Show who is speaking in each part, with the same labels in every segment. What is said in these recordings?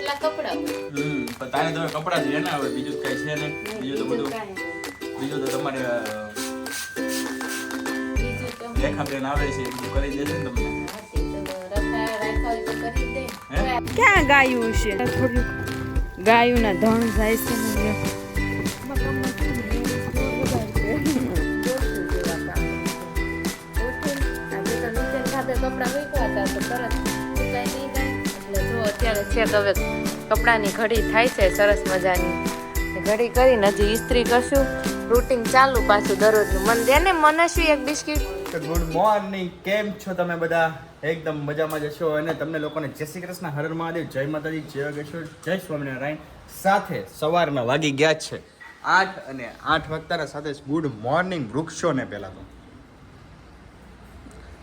Speaker 1: એટલા કપડા હોય.
Speaker 2: પણ તારે તો કપડા જ ને હવે બીજું કઈ છે ને. બીજું તો તમારે રેખાબેન આવે છે બધું કરી દેશે ને તમને.
Speaker 3: ક્યાં ગાયું છે? થોડું ગાયું ના ધણ જાય છે ને.
Speaker 1: કપડા મૂકવાતા તો તરત સુકાઈ નહીં જાય. એટલે જો અત્યારે છે હવે કપડાની ઘડી થાય છે સરસ મજાની. ઘડી કરીને હજી ઇસ્ત્રી કરશું. રૂટિન ચાલુ પાછું દરરોજનું. મન દે ને મનસ્વી એક બિસ્કિટ.
Speaker 2: ગુડ મોર્નિંગ, કેમ છો તમે બધા? એકદમ મજામાં જશો. અને તમને લોકોને જય શ્રી કૃષ્ણ, હર હર મહાદેવ, જય માતાજી, જય યોગેશ્વર, જય સ્વામિનારાયણ. સાથે સવારના વાગી ગયા છે 8 અને 8 વાગતાના સાથે ગુડ મોર્નિંગ વૃક્ષોને. પહેલા તો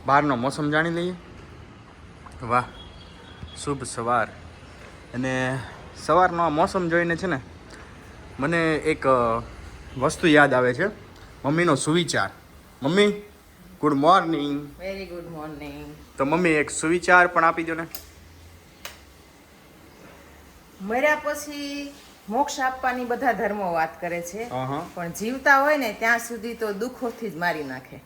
Speaker 2: બહારનો મોસમ જાણી લઈએ. વાહ, શુભ સવાર. અને સવારનો આ મોસમ જોઈને છે ને મને એક વસ્તુ યાદ આવે છે, મમ્મીનો સુવિચાર. Mummy good morning.
Speaker 1: Very good morning.
Speaker 2: તો મમ્મી એક સુવિચાર પણ આપી દો ને.
Speaker 1: મર્યા પછી મોક્ષ આપવાની બધા ધર્મો વાત કરે છે,
Speaker 2: અહં.
Speaker 1: પણ જીવતા હોય ને ત્યાં સુધી તો દુઃખોથી જ મારી નાખે.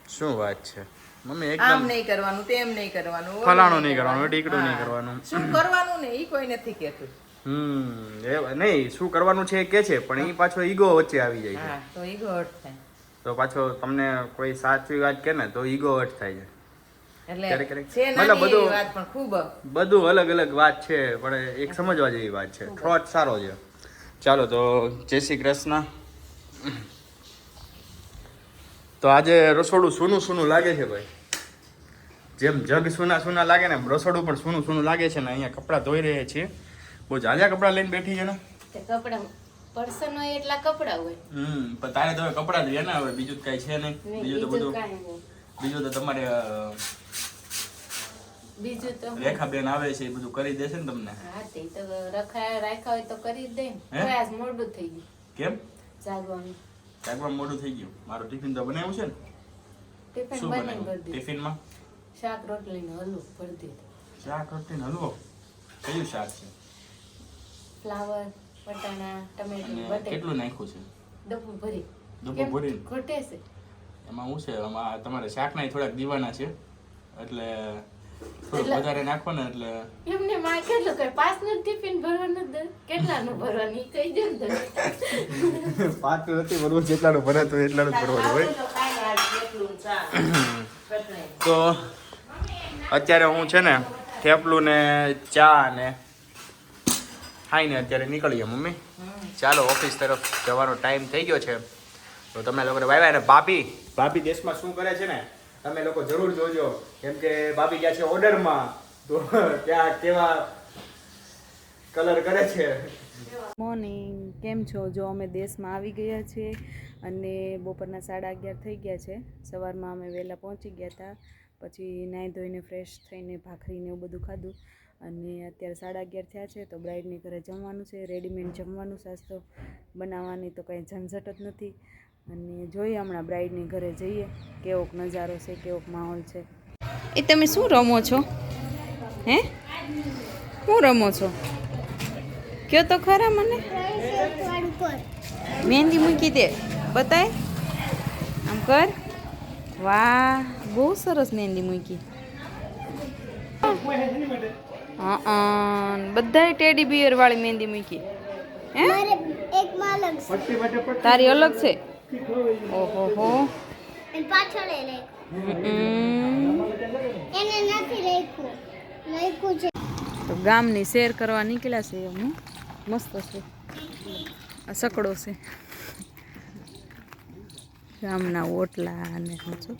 Speaker 2: શું વાત છે મમ્મી?
Speaker 1: આમ
Speaker 2: એકદમ
Speaker 1: નહીં કરવાનું, તેમ નહીં કરવાનું, ઓલું
Speaker 2: ફલાણું નહીં કરવાનું, ઢીકણું નહીં
Speaker 1: હા.
Speaker 2: કરવાનું.
Speaker 1: શું કરવાનું ને ઈ કોઈ નથી કહેતું.
Speaker 2: એ નહીં, શું કરવાનું છે એ કે છે, પણ એ પાછો ઈગો વચ્ચે આવી જાય છે.
Speaker 1: હા, તો ઈગો હર્ટ થાય.
Speaker 2: તો પાછો તમને કોઈ સાચી વાત કે ને તો ઈગો હર્ટ થાય છે.
Speaker 1: એટલે
Speaker 2: ક્યારેક
Speaker 1: છે
Speaker 2: મતલબ
Speaker 1: નાની
Speaker 2: બધું-
Speaker 1: એવી વાત પણ ખૂબ
Speaker 2: બધું અલગ અલગ વાત છે, પણ એક સમજવા જેવી વાત છે. થોટ સારો છે. ચાલો તો જય શ્રી કૃષ્ણ. તો આજે રસોડું સૂનું સૂનું લાગે છે ભાઈ. જેમ જગ સૂના સૂના લાગે ને, રસોડું પણ સૂનું સૂનું લાગે છે ને. અહીંયા કપડાં ધોઈ રહ્યા છીએ. બહુ જાજા કપડાં લઈને બેઠી છે ને.
Speaker 1: તે કપડા પર્સન હોય એટલા કપડા હોય.
Speaker 2: પણ તારે તો હવે કપડાં જ રહ્યા ને, હવે બીજું કઈ છે નહીં. બીજું તો બધું,
Speaker 1: કાંઈ નહીં.
Speaker 2: બીજું તો તમારે
Speaker 1: બીજું તો
Speaker 2: રેખાબેન આવે છે એ બધું કરી દેશે ને તમને.
Speaker 1: હા, તે તો રાખ્યા હોય તો કરી જ દે ને.
Speaker 2: હે?
Speaker 1: તો આજ મોડું થઈ ગયું
Speaker 2: કેમ?
Speaker 1: જાગવાનું.
Speaker 2: જાગવામાં મોડું થઈ ગયું. મારું ટિફિન તો બનાવ્યું છે ને.
Speaker 1: ટિફિન
Speaker 2: શું
Speaker 1: બનાવીને
Speaker 2: બનાવ્યું
Speaker 1: ભરી દીધું.
Speaker 2: ટિફિનમાં?
Speaker 1: શાક રોટલીને હલવો ભરી દીધું.
Speaker 2: શાક રોટલી ને હલવો. કયું શાક છે?
Speaker 1: ફ્લાવર, વટાણા, ટમેટું,
Speaker 2: અને
Speaker 1: બટેટા.
Speaker 2: કેટલું નાખ્યું છે?
Speaker 1: ડબ્બું ભરી.
Speaker 2: ડબ્બું
Speaker 1: કેમ?
Speaker 2: ભરીને?
Speaker 1: ખોટે છે.
Speaker 2: એમાં શું છે, એમાં તમારે શાકના થોડાક દીવાના છે, એટલે થોડુંક
Speaker 1: એટલે-
Speaker 2: વધારે નાખો ને એટલે
Speaker 1: એમને માં કેટલું કઈ 5 નું ટિફિન ભરવાનું દર કેટલાનું ભરવાનું ઈ કહી દે ને તમે.
Speaker 2: પાતું નથી ભરવું, જેટલાનું ભરાતું એટલાનું ભરવાનું હોય. તો અત્યારે હું છે ને થેપલું ને ચા ને ખાઈને અત્યારે નીકળીએ મમ્મી. ચાલો ઓફિસ તરફ જવાનો ટાઈમ થઈ ગયો છે. તો તમે લોકોને વાય ને ભાભી દેશમાં શું કરે છે ને તમે લોકો જરૂર જોજો, કેમ કે ભાભી ગયા છે ઓર્ડરમાં, તો ત્યાં કેવા કલર કરે છે.
Speaker 3: મોર્નિંગ, કેમ છો? જો અમે દેશમાં આવી ગયા છીએ અને બપોરના 11:30 થઈ ગયા છે. સવારમાં અમે વહેલા પહોંચી ગયા હતા. પછી નાહી ધોઈને ફ્રેશ થઈને ભાખરીને એવું બધું ખાધું અને અત્યારે 11:30 થયા છે. તો બ્રાઇડની ઘરે જમવાનું છે, રેડીમેડ જમવાનું. સાસ તો બનાવવાની તો કંઈ ઝંઝટ જ નથી. અને જોઈએ હમણાં બ્રાઇડની ઘરે જઈએ કેવોક નજારો છે, કેવોક માહોલ છે. એ તમે શું રમો છો? હે, શું રમો છો? કયો તો ખરા મને. મહેંદી મૂકી દે, બતાય, આમ કર. વાહ, બહુ સરસ મહેંદી મૂકી. બધાય ટેડી બિયર વાળી મહેંદી મૂકી. હે, તારી અલગ છે? ઓહો હો. તો ગામની શેર કરવા નીકળ્યા છે હું. મસ્ત છે આ સકડો છે. ગામના ઓટલા અને શું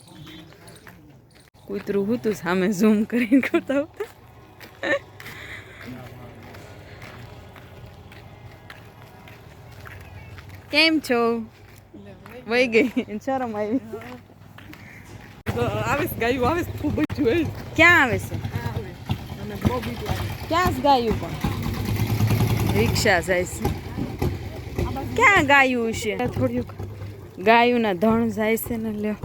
Speaker 3: કૂતરું હતું સામે ઝૂમ કરીને કરતા હતા. કેમ છો? વહી ગઈ, શરમ આવી. ક્યાં આવે છે? ક્યાં ગાયું? પણ રિક્ષા જાય છે. ક્યાં ગાયું છે? થોડુંક ગાયું ના ધણ જાય છે ને. લ્યો,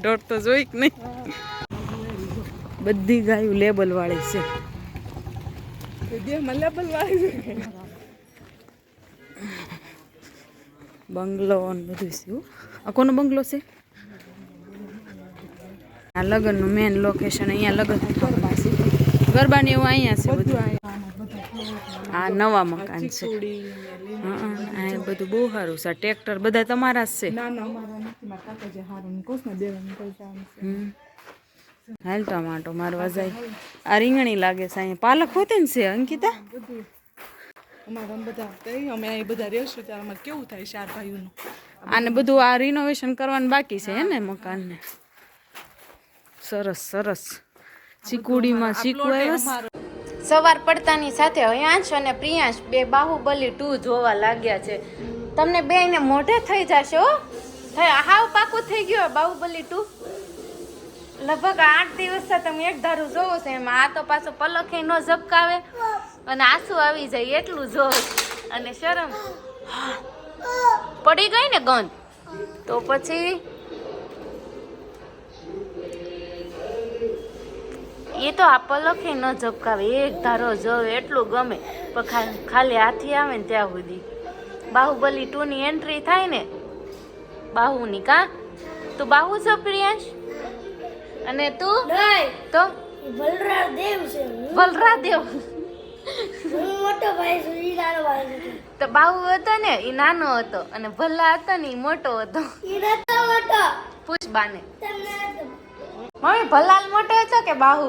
Speaker 3: દોઢ તો જોઈ કે નહીં. બધી ગાયો લેબલ વાળી છે. બંગલો ને બધું છે. આ કોનો બંગલો છે? આ લગ્નનું મેન લોકેશન અહીંયા લગ્ન ગરબાની એવું અહીંયા છે બધું. આ નવા મકાન છે. હા આ બધું બહુ સારું છે. ટ્રેક્ટર બધા તમારા જ છે. હાલ ટમાટો મારવા જાય. આ રીંગણી લાગે છે અહીંયા. પાલક હોતે ને છે અંકિતા. આને બધું આ રિનોવેશન કરવાનું બાકી છે ને મકાનને. સરસ સરસ. ચીકુડીમાં ચીકુ આવ્યા. સવાર પડતાની સાથે હયાંશ અને પ્રિયાંશ બે બાહુબલી 2 જોવા લાગ્યા છે. તમને બેયને મોઢે થઈ જશે હો. હાવ પાકું થઈ ગયું બાહુબલી 2. લગભગ 8 દિવસથી તમે એક ધારું જોવો છો. એમાં આ તો પાછો પલખે ન ઝબકાવે અને આંસુ આવી જાય એટલું જોવો. અને શરમ પડી ગઈ ને ગંધ તો પછી એ તો આ પલખે ન ઝબકાવે. એક ધારો જોવે એટલું ગમે. પણ ખાલી હાથી આવે ને ત્યાં સુધી. બાહુબલી 2 ની એન્ટ્રી થાય ને બાહુની. કા તું બાહુ છો પ્રિયાંશ? અને તું તો બલરાદેવ છે. બલરાદેવ મોટો ભાઈ છે. ઈ નાનો ભાઈ છે. તો બાહુ હતો ને ઈ નાનો હતો અને ભલ્લા હતો ને ઈ મોટો હતો. ઈ નતો મોટો. પૂછ બાને. મમ્મી ભલાલ મોટો હતો કે બાહુ?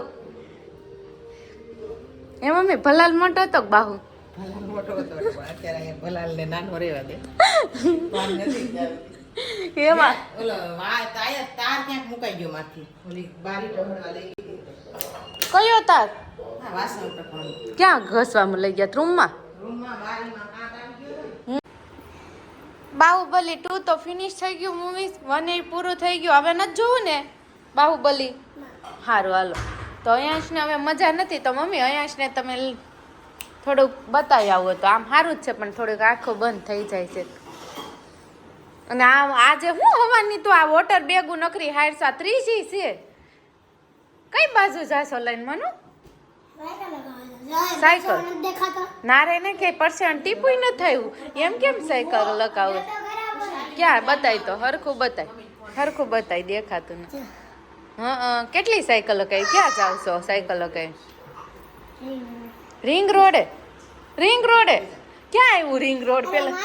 Speaker 3: એ મમ્મી ભલાલ મોટો હતો કે બાહુ?
Speaker 4: ભલાલ મોટો હતો. અત્યારે ભલાલ ને નાનો રહેવા દે.
Speaker 3: એમાં
Speaker 4: ઓલો તાર ક્યાંક મુકાઈ ગયો માથી. ઓલી બારી ઢોળવા લઈ ગઈ.
Speaker 3: કયો તાર?
Speaker 4: હા વાસણ ટકવાનું.
Speaker 3: ક્યાં ઘસવામાં લઈ ગયા? રૂમમાં.
Speaker 4: રૂમમાં બારીમાં કાંટ આવી ગયો.
Speaker 3: બાહુબલી 2 તો ફિનિશ થઈ ગયું. મૂવી 1 પૂરું થઈ ગયું. હવે નથી જોવું ને બાહુબલી? સારું હાલો. તો અયાંશને હવે મજા નથી તો મમ્મી અયાંશને તમે થોડુંક બતાવી આવો તો આમ સારું જ છે. પણ થોડીક આંખો બંધ થઈ જાય છે. અને આજે હું હવાની તો આ વોટર બેગુ નકરી હારસા 3G છે. કઈ બાજુ જાશો લઈને મનુ? સાયકલ ના રે ને કઈ પરસેન્ટ ટીપુય ન થયું એમ કેમ સાયકલ લગાવો? ક્યાં બતાય તો હરખું બતાય દેખાતું ને. હા કેટલી સાયકલ લગાવી? ક્યાં જાવ છો સાયકલ લગાવી? રિંગ રોડે ક્યાં આવ્યું રિંગ રોડ? પેલા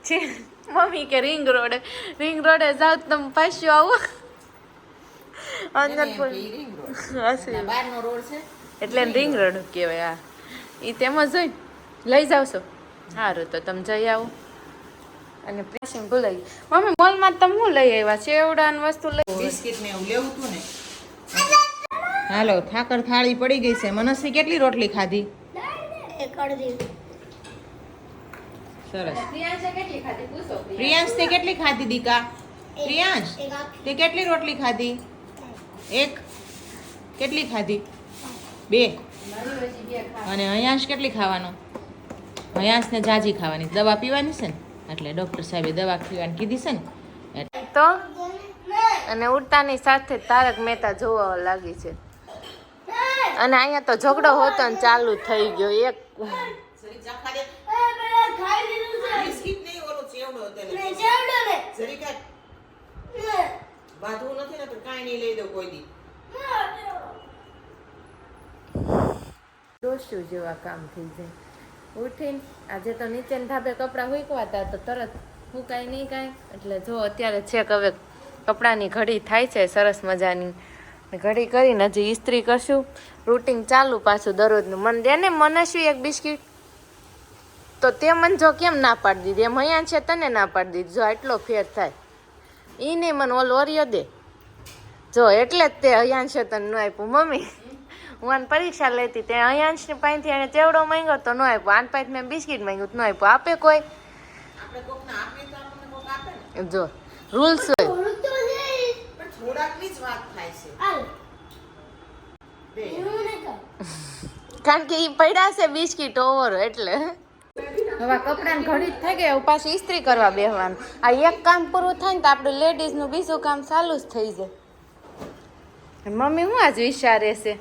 Speaker 3: છે મમ્મી કે રિંગ રોડે જાવ તમે પાછું આવો અંદર
Speaker 4: બહારનો રોડ છે
Speaker 3: એટલે રિંગ રોડ કહેવાય. હા એ તેમ જ હોય. લઈ જાવશો? સારું તો તમે જઈ આવો. અને પ્રેસિંગ ભૂલાઈ મમ્મી મોલમાં તમે શું લઈ આવ્યા? ચેવડા ને વસ્તુ લઈ.
Speaker 4: બિસ્કિટ ને એવું લેવું હતું ને. હાલો ઠાકર થાળી પડી ગઈ છે. મનસ્વી કેટલી રોટલી ખાધી? સરસ. પ્રિયાંશ તે કેટલી ખાધી દીકા? પ્રિયાંશ તે કેટલી રોટલી ખાધી? 1. કેટલી ખાધી? 2. અને હયાંશ કેટલી ખાવાનો? હયાંશને જાજી ખાવાની. દવા પીવાની છે ને એટલે ડોક્ટર સાહેબે દવા પીવાની કીધી છે ને
Speaker 3: તો. અને ઉડતાની સાથે તારક મહેતા જોવા લાગી છે. અને અહીંયા તો ઝઘડો હોતો ને ચાલુ થઈ ગયો. એક
Speaker 4: બિસ્કિટ નહીં ઓલો ચેવડો હતો ને જરીક બાધવું નથી ને તો કાંઈ નહીં લઈ દો કોઈ દી.
Speaker 1: ડોસ્યું જેવા કામ થઈ જાય. ઉઠીને આજે તો નીચે ધાબે કપડાં હુકવાતા તો તરત હુકાય નહીં કાંઈ. એટલે જો અત્યારે છેક હવે કપડાની ઘડી થાય છે સરસ મજાની. ઘડી કરીને હજી ઇસ્ત્રી કરશું. રૂટિન ચાલુ પાછું દરરોજનું. મને દે ને મનસ્વી એક બિસ્કિટ. તો તે મને જો કેમ ના પાડી દીધી? એમ અહીંયા છે તને ના પાડી દીધી. જો આટલો ફેર થાય એ નહીં મને ઓલો ઓરિયો દે. જો એટલે જ તે અયાંશે તને ન આપ્યું. મમ્મી હું આને પરીક્ષા લેતી તે અયાંશની પાસેથી એને ચેવડો માંગ્યો તો ન આપ્યો. આન પાસે મેં બિસ્કિટ માંગ્યું તો ન આપ્યું. આપે કોઈ?
Speaker 4: આપણે કોકને આપીએ તો આપણને કોક આપે ને.
Speaker 3: જો રૂલ્સ હોય.
Speaker 4: પણ થોડાકની જ વાત થાય છે.
Speaker 3: કારણ કે એ પડ્યા છે બિસ્કિટ ઓવર એટલે.
Speaker 1: હવે કપડાને ઘડી જ થઈ ગયા હવે પાછી ઇસ્ત્રી કરવા બેસવાનું. આ એક કામ પૂરું થાય ને તો આપણું લેડીઝનું બીજું કામ ચાલુ જ થઈ જાય. મમ્મી શું આજ વિચારે છે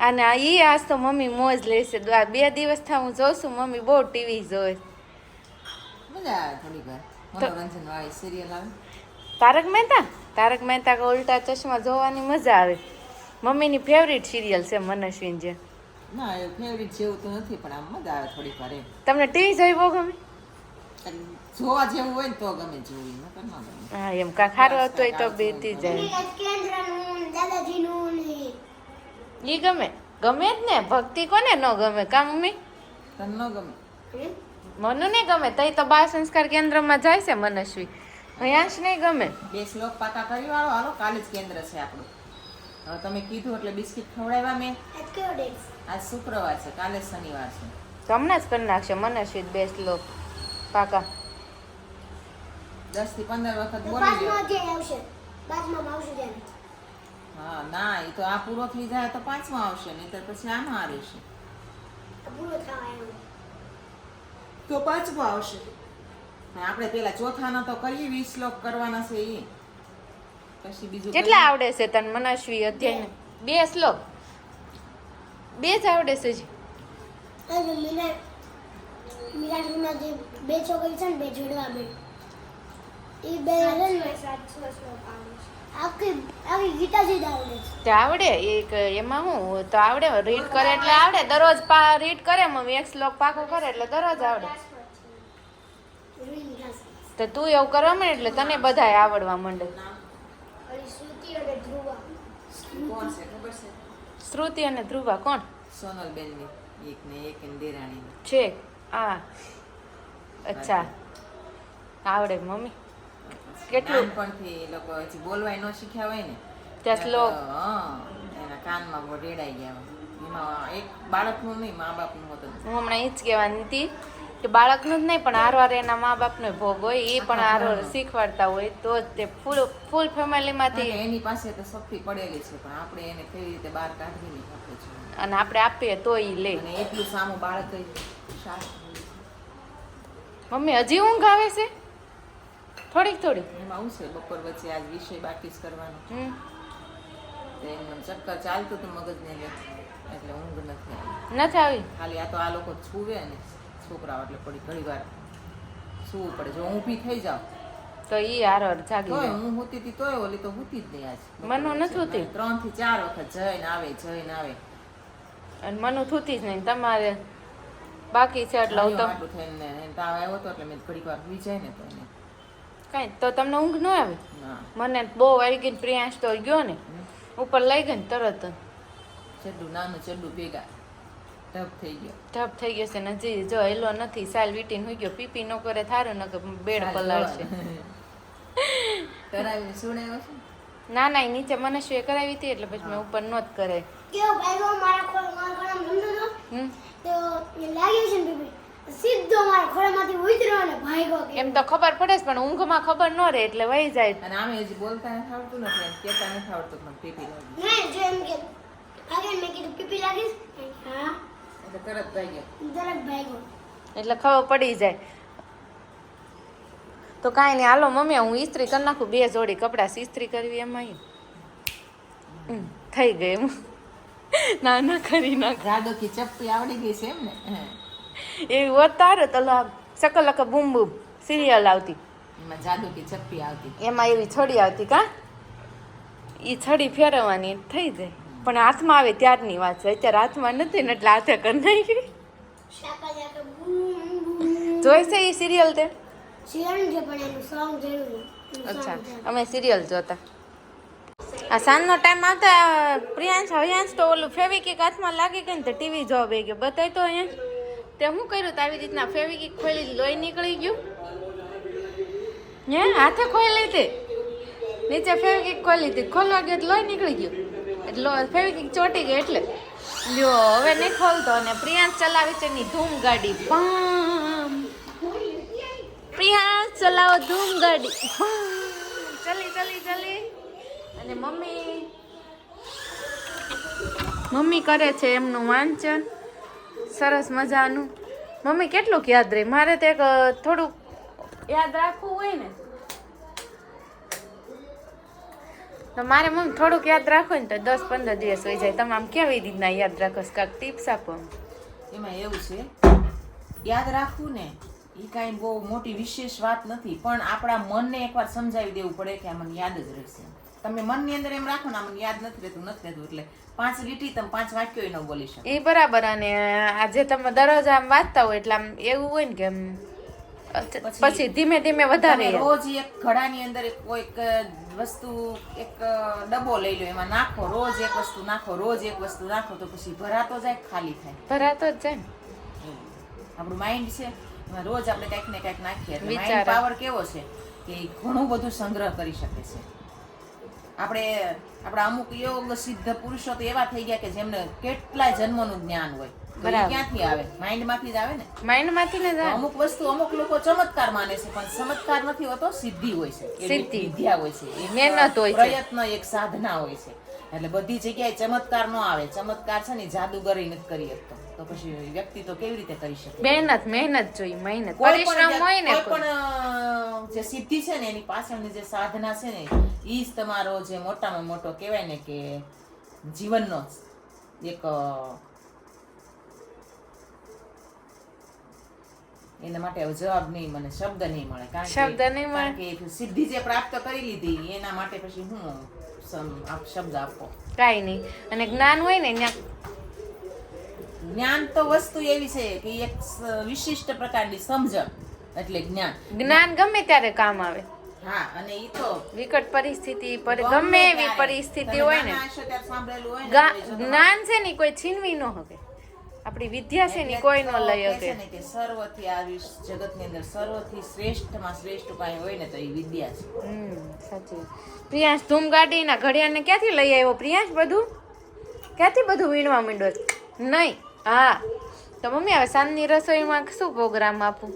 Speaker 1: અને એ આજ તો મમ્મી મોજ લેશે. 2 દિવસથી હું જોઉં છું મમ્મી બહુ ટીવી જોવે.
Speaker 4: મજા આવે થોડી વાર મનોરંજન વાળી સિરિયલ આવે.
Speaker 1: તારક મહેતા કા ઉલ્ટા ચશ્મા જોવાની મજા આવે. મમ્મીની ફેવરિટ સિરિયલ છે મનસ્વીન જે.
Speaker 4: ના એ ફેવરિટ જેવું તો નથી પણ આમ મજા આવે થોડીક વાર એમ.
Speaker 1: તમને ટીવી જોઈ બહુ ગમે?
Speaker 4: જોવા જેવું હોય ને તો ગમે જોવું નકર ના ગમે.
Speaker 1: હા એમ કાંઈ ખારું હતું હોય તો બેતી જાય. ઈ ગમે જ ને. ભક્તિ કોને ન ગમે કા મમ્મી?
Speaker 4: તને ન ગમે?
Speaker 1: મનુ ને ગમે તઈ તો બાળ સંસ્કાર કેન્દ્રમાં જાય છે મનસ્વી. હયાંશ નહીં ગમે.
Speaker 4: 2 શ્લોક પાકા કરી વાળો હાલો કાલે જ કેન્દ્ર છે આપણું. હવે તમે કીધું એટલે બિસ્કિટ ખવડાવ્યા મેં. આજ શુક્રવાર છે કાલે શનિવાર છે.
Speaker 1: તો હમણાં જ કરી નાખશે મનસ્વી 2 શ્લોક પાકા.
Speaker 4: 10 થી 15 વખત બોલી લો. હા ના એ તો આ પૂરો થઈ જાય તો 5માં આવશે નહીતર પછી આમાં આ રહેશે. તો 5માં આવશે. આપણે પેલા ચોથાના તો કરીએ 20 શ્લોક કરવાના છે એ. પછી બીજું
Speaker 1: કેટલા આવડે છે તને મનસ્વી અધ્યાયને? 2 શ્લોક 2 જ આવડે છે જી.
Speaker 5: બે છોકરી છે ને 2 જોડવા બે એ બે આખી ગીતાજી આવડે
Speaker 1: તે આવડે એક એમાં હું તો આવડે રીડ કરે એટલે આવડે. દરરોજ રીડ કરે મમ્મી 1 શ્લોક પાકો કરે એટલે દરરોજ આવડે. તો તું એવું કરવા માંડ એટલે તને બધાય આવડવા માંડે.
Speaker 5: શ્રુતિ અને ધ્રુવા
Speaker 4: કોણ છે ખબર છે?
Speaker 1: શ્રુતિ અને ધ્રુવા કોણ
Speaker 4: સોનલબેન ની એક ને દેરાણી
Speaker 1: છે? હા અચ્છા આવડે મમ્મી. કેટલું
Speaker 4: નાનપણથી એ લોકો હજી બોલવાય ન શીખ્યા હોય ને
Speaker 1: ત્યાં શ્લોક
Speaker 4: એના કાનમાં રેડાઈ ગયા હોય. એમાં એક બાળકનું નહીં મા બાપનું હતું.
Speaker 1: હું હમણાં એ જ કહેવાની હતી કે બાળકનું જ નહીં પણ હારવાર એના મા બાપનો ભોગ હોય એ પણ હારવાર શીખવાડતા હોય તો જ તે ફૂલ ફેમિલીમાંથી.
Speaker 4: એની પાસે તો શક્તિ પડેલી છે પણ આપણે એને કેવી રીતે બહાર કાઢવી નહીં આપણે છે.
Speaker 1: અને આપણે આપીએ તો એ લે.
Speaker 4: અને એટલું સામું બાળક
Speaker 1: મમ્મી હજી ઊંઘ આવે છે થોડીક
Speaker 4: એમાં હું છે બપોર વચ્ચે આજ વિષય બાકી જ કરવાનો. તો એમને ચક્કર ચાલતું હતું મગજને એટલે ઊંઘ
Speaker 1: નથી આવી.
Speaker 4: ખાલી આ તો આ લોકો છૂવે ને છોકરાઓ એટલે પડી ઘણી વાર સૂવું પડે. જો ઊભી થઈ જાવ
Speaker 1: તો ઈ હારવાર જાગી
Speaker 4: તોય
Speaker 1: જાય.
Speaker 4: હું હોતી હતી તોય ઓલી તો હોતી જ નહીં આજ.
Speaker 1: મનુ નથી હોતી?
Speaker 4: 3 થી 4 વખત જઈને આવે
Speaker 1: અને મનુ થૂતી જ નહીં. તમારે બાકી છે એટલે હું તો
Speaker 4: આટલું થઈને તાવ આવ્યો હતો એટલે મેં ઘડીક વાર સુઈ જાય ને તો એને
Speaker 1: કાંઈ તો તમને ઊંઘ ન આવે?
Speaker 4: ના
Speaker 1: મને બહુ આવી ગઈ. પ્રિયાંશ તો ગયો ને ઉપર લઈ ગઈ ને તરત
Speaker 4: ચડ્ડું નાનું ચડ્ડું ભેગા ઢબ થઈ ગયો.
Speaker 1: ઢપ થઈ ગયો છે ને હજી જો હેલો નથી. સાલ વીટીને હોઈ ગયો. પીપી ન કરે થારું ન કે બેડ પલાળશે.
Speaker 4: કરાવીને સુણાવ્યો છે.
Speaker 1: ના ના એ નીચે મનસ્વીએ કરાવી હતી એટલે પછી મેં ઉપર નહોત કરાવી.
Speaker 5: કેવો ભાઈઓ મારા ખોળામાં રમતો તો એ લાગ્યું છે ને બીબી સીધો મારા ખોળામાંથી ઉતર્યો ને ભાગ્યો કે
Speaker 1: એમ તો ખબર પડે છે પણ ઊંઘમાં ખબર ન રહે એટલે વહી જાય.
Speaker 4: અને આમે હજી બોલતા નથી આવડતું નથી એમ કહેતા નથી આવડતું પણ પીપી લાગી
Speaker 5: નહીં જો એમ કે આગળ મેં કીધું પીપી લાગીશ હા
Speaker 4: એટલે તરત ભાઈ ગયો.
Speaker 5: જરાક ભાગ્યો
Speaker 1: એટલે ખબર પડી જાય. તો કાંઈ નહીં હાલો મમ્મી હું ઇસ્ત્રી કરી નાખું. 2 જોડી કપડાં ઇસ્ત્રી કરવી એમાં થઈ ગઈ એમ. ના ના કરી નાખ.
Speaker 4: જાદોકી ચપ્પી આવડી ગઈ છે એમ ને
Speaker 1: એવી હોત તારે તો સકલક બૂમ બૂમ સિરિયલ આવતી
Speaker 4: એમાં જાદોકી ચપ્પી આવતી.
Speaker 1: એમાં એવી છડી આવતી કા એ છડી ફેરવવાની થઈ જાય. પણ હાથમાં આવે ત્યારની વાત છે. અત્યારે હાથમાં નથી ને એટલે હાથે કરી નાખી.
Speaker 5: શાકા જાકે બૂમ
Speaker 1: જોઈ છે એ સિરિયલ તે?
Speaker 5: સિરિયલ છે પણ એનું સોંગ જોયું.
Speaker 1: અચ્છા અમે સિરિયલ જોતા. આ સાંજનો ટાઈમ આવતા પ્રિયાંશ હયાંશ તો ઓલું ફેવિકિક હાથમાં લાગી ગઈ ને તો ટીવી જોવા બે ગયો. બતાય તો અહીંયા તે શું કર્યું તો આવી રીતના ફેવિકિક ખોલી લોહી નીકળી ગયું. હે હાથે ખોલી હતી નીચે ફેવિકિક ખોલી હતી ખોલવા ગયો લોહી નીકળી ગયું એટલે ફેવિકિક ચોટી ગઈ એટલે લ્યો હવે નહીં ખોલતો. અને પ્રિયાંશ ચલાવે છે એની ધૂમ ગાડી. પ્રિયાંશ ચલાવો ધૂમ ગાડી. ચલી ચલી ચલી. અને મમ્મી કરે છે એમનું વાંચન સરસ મજાનું. મમ્મી કેટલુંક યાદ રહે? મારે તો એક થોડુંક યાદ રાખવું હોય ને તો મારે મમ્મી થોડુંક યાદ રાખવું ને તો 10-15 દિવસ હોય જાય. તમે આમ કેવી રીતના યાદ રાખો છો? કાંઈક ટિપ્સ આપો.
Speaker 4: એમાં એવું છે, યાદ રાખવું ને એ કાંઈ બહુ મોટી વિશેષ વાત નથી, પણ આપણા મનને એકવાર સમજાવી દેવું પડે કે આ મને યાદ જ રહેશે. તમે મનની અંદર એમ રાખો ને આ મને યાદ નથી રહેતું, એટલે 5 લીટી તમે 5 વાક્યો ન બોલી શકો.
Speaker 1: એ બરાબર. અને આજે તમે દરરોજ આમ વાંચતા હોય એટલે આમ એવું હોય ને કે આમ પછી ધીમે ધીમે વધારે
Speaker 4: તમે રોજ એક ઘડાની અંદર કોઈક વસ્તુ, એક ડબ્બો લઈ લો, એમાં નાખો, રોજ એક વસ્તુ નાખો, રોજ એક વસ્તુ નાખો, તો પછી ભરાતો જાય, ખાલી થાય.
Speaker 1: ભરાતો જ જાય ને.
Speaker 4: આપણું માઇન્ડ છે, એમાં રોજ આપણે કંઈક ને કંઈક નાખીએ એટલે
Speaker 1: વિચાર.
Speaker 4: માઇન્ડ પાવર કેવો છે કે ઈ ઘણું બધું સંગ્રહ કરી શકે છે. આપણા અમુક યોગ સિદ્ધ પુરુષો તો એવા થઈ ગયા કે જેમને કેટલાય જન્મનું જ્ઞાન હોય. તો ઈ
Speaker 1: બરાબર.
Speaker 4: ક્યાંથી આવે? માઇન્ડમાંથી જ આવે ને.
Speaker 1: માઇન્ડમાંથી ને જાય.
Speaker 4: અમુક વસ્તુ અમુક લોકો ચમત્કાર માને છે, પણ ચમત્કાર નથી હોતો, સિદ્ધિ હોય છે, એની
Speaker 1: સિદ્ધિ.
Speaker 4: વિદ્યા હોય છે, એક
Speaker 1: મહેનત હોય છે.
Speaker 4: પ્રયત્ન, એક સાધના હોય છે. એટલે બધી જગ્યાએ ચમત્કાર નો આવે. ચમત્કાર છે ને જાદુગર નથી કરી શકતો, તો પછી વ્યક્તિ તો કેવી રીતે કરી શકે?
Speaker 1: મહેનત જોઈએ, મહેનત,
Speaker 4: કોઈ
Speaker 1: પરિશ્રમ
Speaker 4: પણ
Speaker 1: હોય ને.
Speaker 4: કોઈ પણ જે સિદ્ધિ છે ને એની પાછળની જે સાધના છે ને ઈ જ તમારો જે મોટામાં મોટો કહેવાય ને કે જીવનનો એક એના માટે હવે જવાબ નહીં મને, શબ્દ નહીં મળે.
Speaker 1: શબ્દ નહીં મળે.
Speaker 4: કારણ કે સિદ્ધિ જે પ્રાપ્ત કરી લીધી એના માટે પછી હું શબ્દ આપો?
Speaker 1: કાંઈ નહીં. અને જ્ઞાન હોય ને ત્યાં
Speaker 4: જ્ઞાન તો વસ્તુ એવી છે કે એક વિશિષ્ટ પ્રકારની સમજણ એટલે જ્ઞાન.
Speaker 1: જ્ઞાન ગમે ત્યારે કામ આવે.
Speaker 4: હા, અને ઈ તો
Speaker 1: વિકટ પરિસ્થિતિ પર ગમે એવી પરિસ્થિતિ હોય ને,
Speaker 4: સાંભળેલું હોય ને,
Speaker 1: જ્ઞાન છે ને કોઈ છીનવી ન શકે. આપણી વિદ્યા છે ને કોઈ ન લઈ શકે.
Speaker 4: કે સર્વથી આ જગતની અંદર સર્વથી શ્રેષ્ઠમાં શ્રેષ્ઠ ઉપાય હોય ને તો એ વિદ્યા છે.
Speaker 1: સાચી. પ્રિયાંશ ધૂમ ગાડીના ઘડિયાળને ક્યાંથી લઈ આવ્યો? પ્રિયાંશ ક્યાંથી બધું વીણવા માંડ્યો છે? નહીં. હા, તો મમ્મી હવે સાંજની રસોઈમાં શું પ્રોગ્રામ આપું?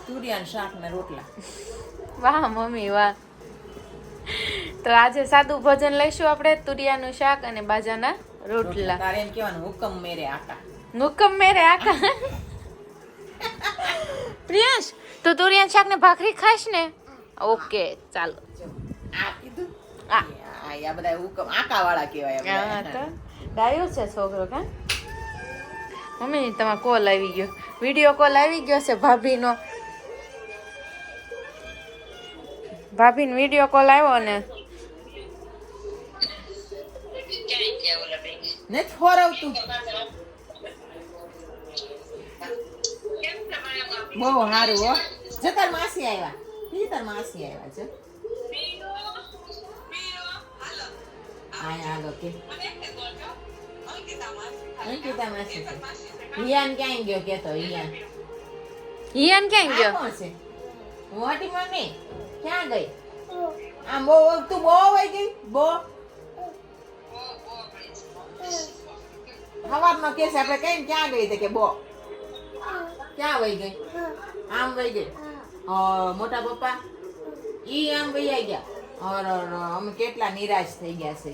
Speaker 4: તુરિયાનું શાક ને રોટલા.
Speaker 1: વાહ મમ્મી વાહ. તો આજે સાદું ભોજન લઈશું આપણે, તુરિયાનું શાક અને બાજરાના રોટલા.
Speaker 4: તારે એમ કહેવાનું હુકમ મેરે આકા.
Speaker 1: હુકમ મેરે આકા. પ્રિયાંશ તું તુરિયાનું શાક ને ભાખરી ખાઈશ ને? ઓકે ચાલો.
Speaker 4: આ કીધું
Speaker 1: આ
Speaker 4: આ બધા હુકમ આકા વાળા કહેવાય.
Speaker 1: હા તો ડાયો છે છોકરો. કા મમ્મી તમારો કોલ આવી ગયો, વિડીયો કોલ આવી ગયો છે ભાભીનો. ભાભીનો વિડીયો કોલ આવ્યો ને
Speaker 4: નથી ખોરવતું. બહુ સારું હો. જતાર માસી આવ્યા, તાર માસી આવ્યા છે. હાલો કે અંકિતા માસી છે. હિયાન ક્યાં ગયો કેતો?
Speaker 1: હિયાન ક્યાં
Speaker 4: આ
Speaker 1: ગયો?
Speaker 4: કોણ છે? મોટી મમ્મી ક્યાં ગઈ? આમ બહુ તું બહુ વઈ ગઈ. બહુ સવારમાં કે છે આપણે કઈ ક્યાં ગઈ હતી કે બહુ ક્યાં વઈ ગઈ? આમ વઈ ગઈ. મોટા પપ્પા ઈ આમ વઈ ગયા. અમે કેટલા નિરાશ થઈ ગયા છે.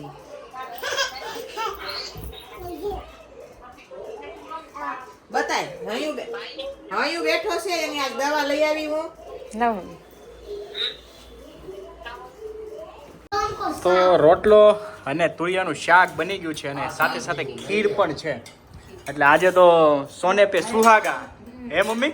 Speaker 4: બતાય હયું બેઠો છે એની આ દવા લઈ આવી હું.
Speaker 1: લાવ.
Speaker 2: તો રોટલો અને તુરિયાનું શાક બની ગયું છે અને સાથે સાથે ખીર પણ છે. એટલે આજે તો સોને પે સુહાગા. હે મમ્મી?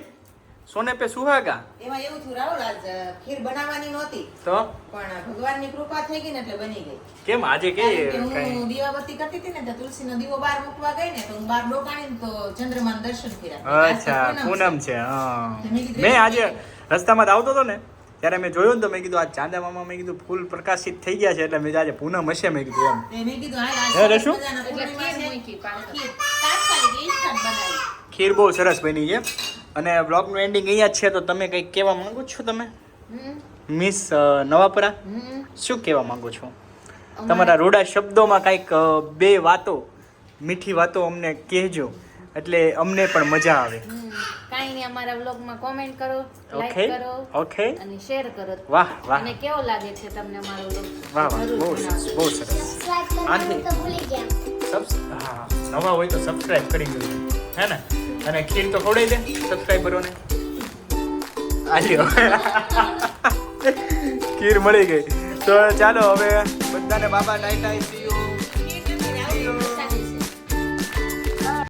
Speaker 2: સોને પે સુહાગા.
Speaker 4: એમાં એવું થયું રાહુલ, આજ ખીર બનાવવાની નહોતી
Speaker 2: તો
Speaker 4: પણ ભગવાનની કૃપા થઈ ગઈ ને એટલે બની ગઈ.
Speaker 2: કેમ આજે કે
Speaker 4: કારણ કે હું દીવાબત્તી કરતી હતી ને તો તુલસીનો દીવો બહાર મૂકવા ગઈ ને તો હું બહાર ડોકાણી તો ચંદ્રમાના દર્શન કર્યા.
Speaker 2: અચ્છા પૂનમ છે. હા, મેં આજે રસ્તામાં આવતો હતો ને ત્યારે મેં જોયું ને તો મેં કીધું આ ચાંદા મામા મેં કીધું ફૂલ પ્રકાશિત થઈ ગયા છે એટલે મેં આજે પૂનમ હશે મેં કીધું એમ.
Speaker 4: મેં કીધું હાલ
Speaker 2: હે
Speaker 4: આજ
Speaker 2: રસુ?
Speaker 4: મજાના પૂર્ણિમા છે. ખીર તાત્કાલિક instant બનાવી.
Speaker 2: ખીર બહુ સરસ બની છે. અને બ્લોગનું એન્ડિંગ અહીંયા જ છે, તો તમે કંઈક કહેવા માંગો છો? તમે મિસ નવાપરા શું કહેવા માંગો છો? તમારા રૂડા શબ્દોમાં કંઈક 2 વાતો, મીઠી વાતો અમને કહેજો એટલે અમને પણ મજા આવે.
Speaker 1: કાંઈ નહીં, અમારા વ્લોગમાં કોમેન્ટ કરો, લાઈક
Speaker 2: ઓકે
Speaker 1: કરો
Speaker 2: ઓકે.
Speaker 1: અને શેર કરો.
Speaker 2: વાહ વાહ
Speaker 1: અને કેવો લાગે છે તમને અમારો વ્લોગ?
Speaker 2: વાહ વાહ, બહુ સરસ બહુ સરસ.
Speaker 5: સ્વાદ કરવાનું તો ભૂલી ગયા.
Speaker 2: હા, નવા હોય તો સબસ્ક્રાઇબ કરી દેજો, હે ને? અને ખીર તો ખવડાવી દે સબસ્ક્રાઈબરોને. આલ્યો ખીર મળી ગઈ. તો ચાલો હવે બધાને બાબા ટાટા સી યુ.